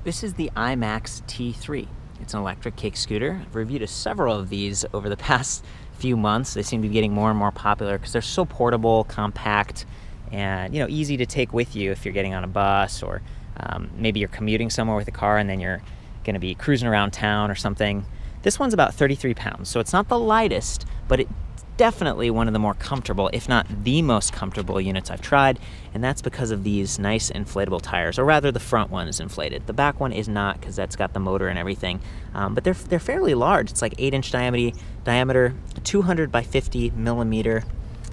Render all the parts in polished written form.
This is the iMax T3. It's an electric kick scooter. I've reviewed several of these over the past few months. They seem to be getting more and more popular because they're so portable, compact, and easy to take with you if you're getting on a bus, or maybe you're commuting somewhere with a car and then you're going to be cruising around town or something. This one's about 33 pounds, so it's not the lightest, but it's definitely one of the more comfortable, if not the most comfortable units I've tried, and that's because of these nice inflatable tires, or rather the front one is inflated. The back one is not, because that's got the motor and everything, but they're fairly large. It's like 8-inch diameter, 200 by 50 millimeter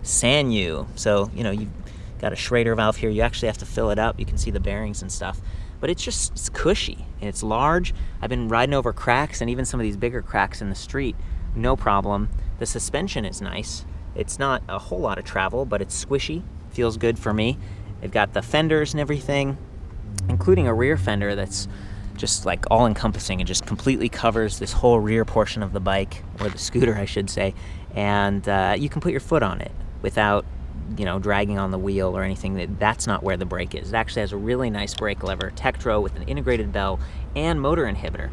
Sanyu. So you've got a Schrader valve here. You actually have to fill it up. You can see the bearings and stuff, but it's cushy and it's large. I've been riding over cracks and even some of these bigger cracks in the street, no problem. The suspension is nice. It's not a whole lot of travel, but it's squishy, feels good for me. They've got the fenders and everything, including a rear fender that's just like all encompassing and just completely covers this whole rear portion of the bike, or the scooter I should say, and you can put your foot on it without dragging on the wheel or anything. That's not where the brake is. It actually has a really nice brake lever, Tektro, with an integrated bell and motor inhibitor.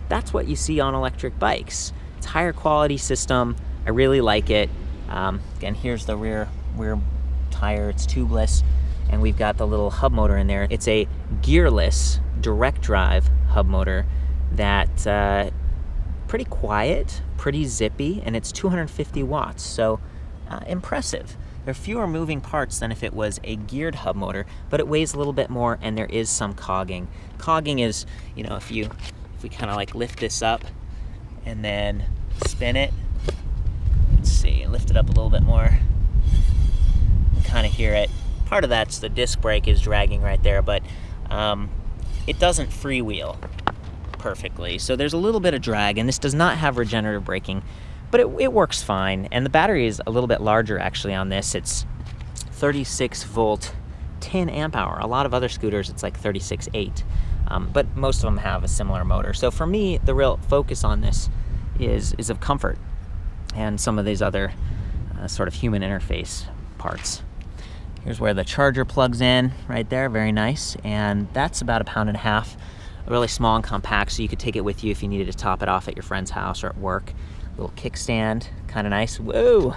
That's what you see on electric bikes. It's a higher quality system. I really like it. Again, here's the rear tire. It's tubeless, and we've got the little hub motor in there. It's a gearless direct drive hub motor that pretty quiet, pretty zippy, and it's 250 watts, so impressive. There are fewer moving parts than if it was a geared hub motor, but it weighs a little bit more, and there is some cogging. Cogging is, if we kind of like lift this up and then spin it. Let's see, lift it up a little bit more. Kind of hear it. Part of that's the disc brake is dragging right there, but it doesn't freewheel perfectly. So there's a little bit of drag, and this does not have regenerative braking, but it works fine. And the battery is a little bit larger actually on this. It's 36 volt, 10 amp hour. A lot of other scooters, it's like 36.8. But most of them have a similar motor. So for me, the real focus on this is of comfort and some of these other sort of human interface parts. Here's where the charger plugs in right there, very nice. And that's about 1.5 pounds, really small and compact, so you could take it with you if you needed to top it off at your friend's house or at work. Little kickstand, kind of nice. Whoa!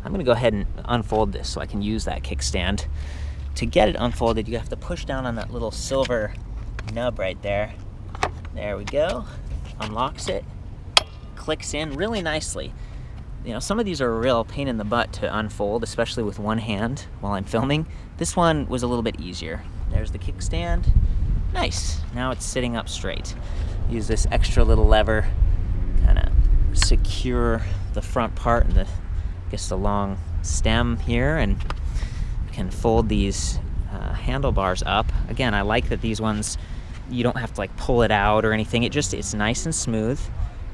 I'm gonna go ahead and unfold this so I can use that kickstand. To get it unfolded, you have to push down on that little silver nub right there. There we go. Unlocks it, clicks in really nicely. Some of these are a real pain in the butt to unfold, especially with one hand while I'm filming. This one was a little bit easier. There's the kickstand. Nice. Now it's sitting up straight. Use this extra little lever, kind of secure the front part and the long stem here, and you can fold these handlebars up. Again, I like that these ones, you don't have to like pull it out or anything. It's nice and smooth,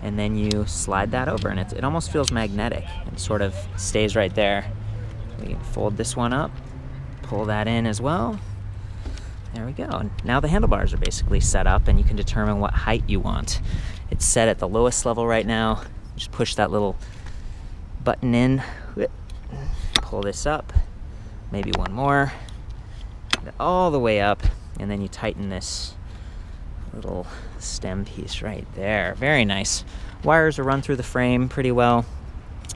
and then you slide that over, and it almost feels magnetic. It sort of stays right there. We can fold this one up, pull that in as well. There we go. And now the handlebars are basically set up, and you can determine what height you want. It's set at the lowest level right now. Just push that little button in, pull this up, maybe one more, all the way up, and then you tighten this little stem piece right there. Very nice. Wires are run through the frame pretty well.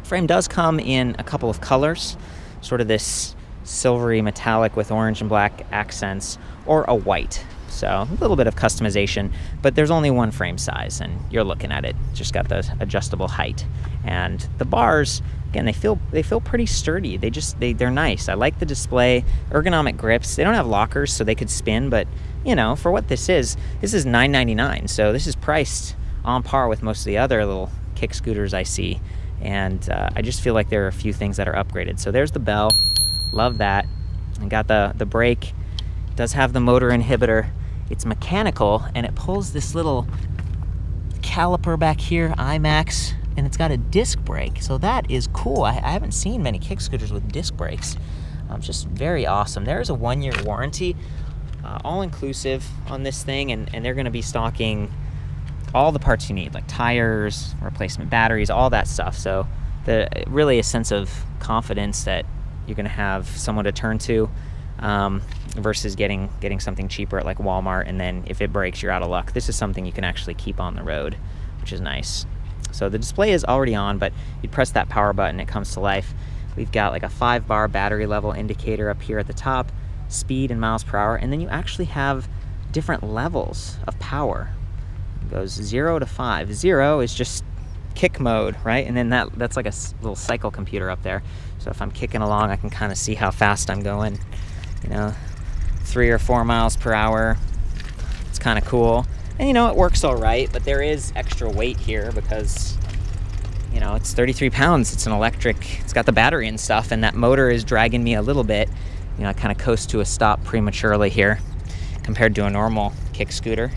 Frame does come in a couple of colors, sort of this silvery metallic with orange and black accents, or a white. So a little bit of customization, but there's only one frame size, and you're looking at it. Just got the adjustable height, and the bars, again, they feel pretty sturdy. They're nice. I like the display, ergonomic grips. They don't have lockers, so they could spin, but for what this is $9.99. So this is priced on par with most of the other little kick scooters I see, and I just feel like there are a few things that are upgraded. So there's the bell, love that, and got the brake. It does have the motor inhibitor. It's mechanical, and it pulls this little caliper back here, iMax, and it's got a disc brake, so that is cool. I haven't seen many kick scooters with disc brakes. Just very awesome. There's a 1-year warranty, all-inclusive on this thing, and they're going to be stocking all the parts you need, like tires, replacement batteries, all that stuff. So really a sense of confidence that you're going to have someone to turn to. versus getting something cheaper at like Walmart, and then if it breaks, you're out of luck. This is something you can actually keep on the road, which is nice. So the display is already on, but you press that power button, it comes to life. We've got like a 5-bar battery level indicator up here at the top, speed in miles per hour, and then you actually have different levels of power. It goes 0 to 5. 0 is just kick mode, right? And then that's like a little cycle computer up there. So if I'm kicking along, I can kind of see how fast I'm going, 3 or 4 miles per hour. It's kind of cool. And it works all right, but there is extra weight here because, it's 33 pounds. It's an electric, it's got the battery and stuff, and that motor is dragging me a little bit. I kind of coast to a stop prematurely here compared to a normal kick scooter.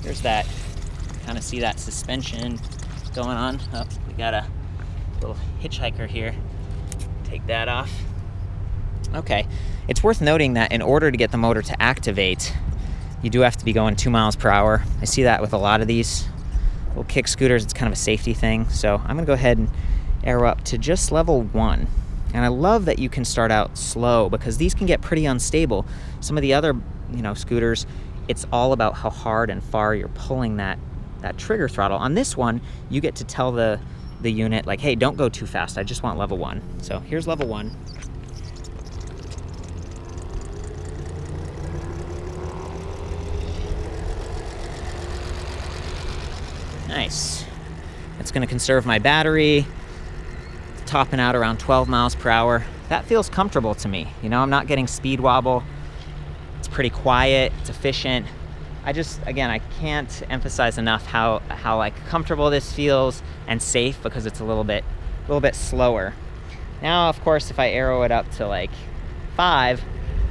There's that, kind of see that suspension going on. Oh, we got a little hitchhiker here. Take that off. Okay, it's worth noting that in order to get the motor to activate, you do have to be going 2 miles per hour. I see that with a lot of these little kick scooters. It's kind of a safety thing. So I'm gonna go ahead and arrow up to just level 1. And I love that you can start out slow because these can get pretty unstable. Some of the other, scooters, it's all about how hard and far you're pulling that trigger throttle. On this one, you get to tell the unit like, hey, don't go too fast. I just want level 1. So here's level 1. Nice. It's going to conserve my battery, topping out around 12 miles per hour. That feels comfortable to me. I'm not getting speed wobble. It's pretty quiet, it's efficient. I can't emphasize enough how like comfortable this feels and safe because it's a little bit slower. Now, of course, if I arrow it up to like 5,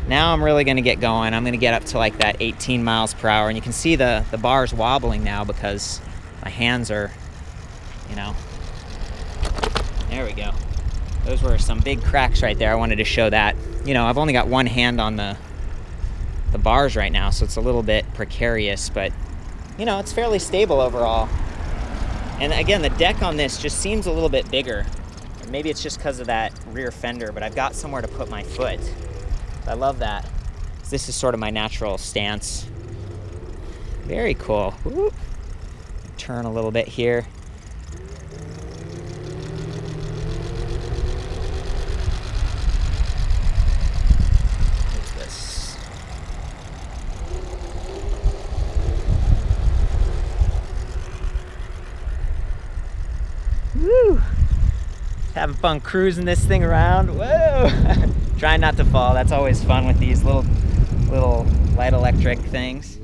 now I'm really going to get going. I'm going to get up to like that 18 miles per hour, and you can see the bars wobbling now because my hands are, there we go. Those were some big cracks right there. I wanted to show that. I've only got one hand on the bars right now, so it's a little bit precarious, but it's fairly stable overall. And again, the deck on this just seems a little bit bigger. Or maybe it's just because of that rear fender, but I've got somewhere to put my foot. I love that. This is sort of my natural stance. Very cool. Woo. Turn a little bit here. What's this? Woo! Having fun cruising this thing around. Whoa! Trying not to fall. That's always fun with these little light electric things.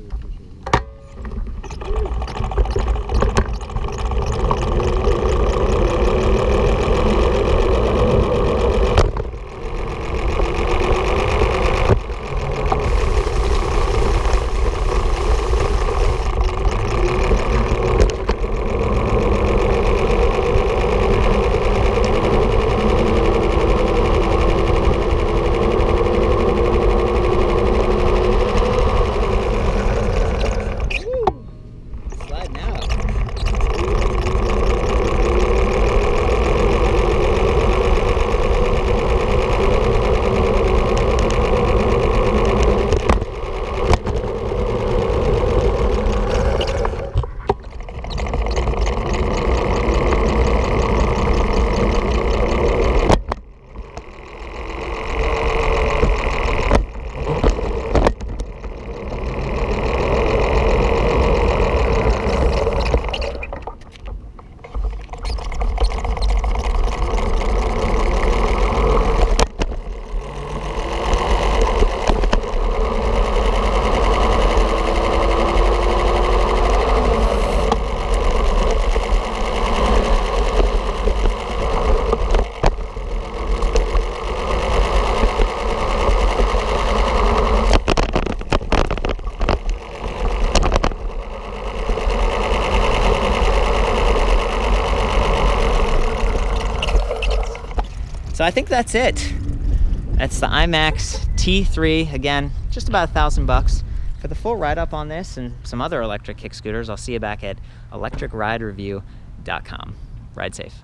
So I think that's it. That's the IMAX T3. Again, just about $1,000. For the full write-up on this and some other electric kick scooters, I'll see you back at ElectricRideReview.com. Ride safe.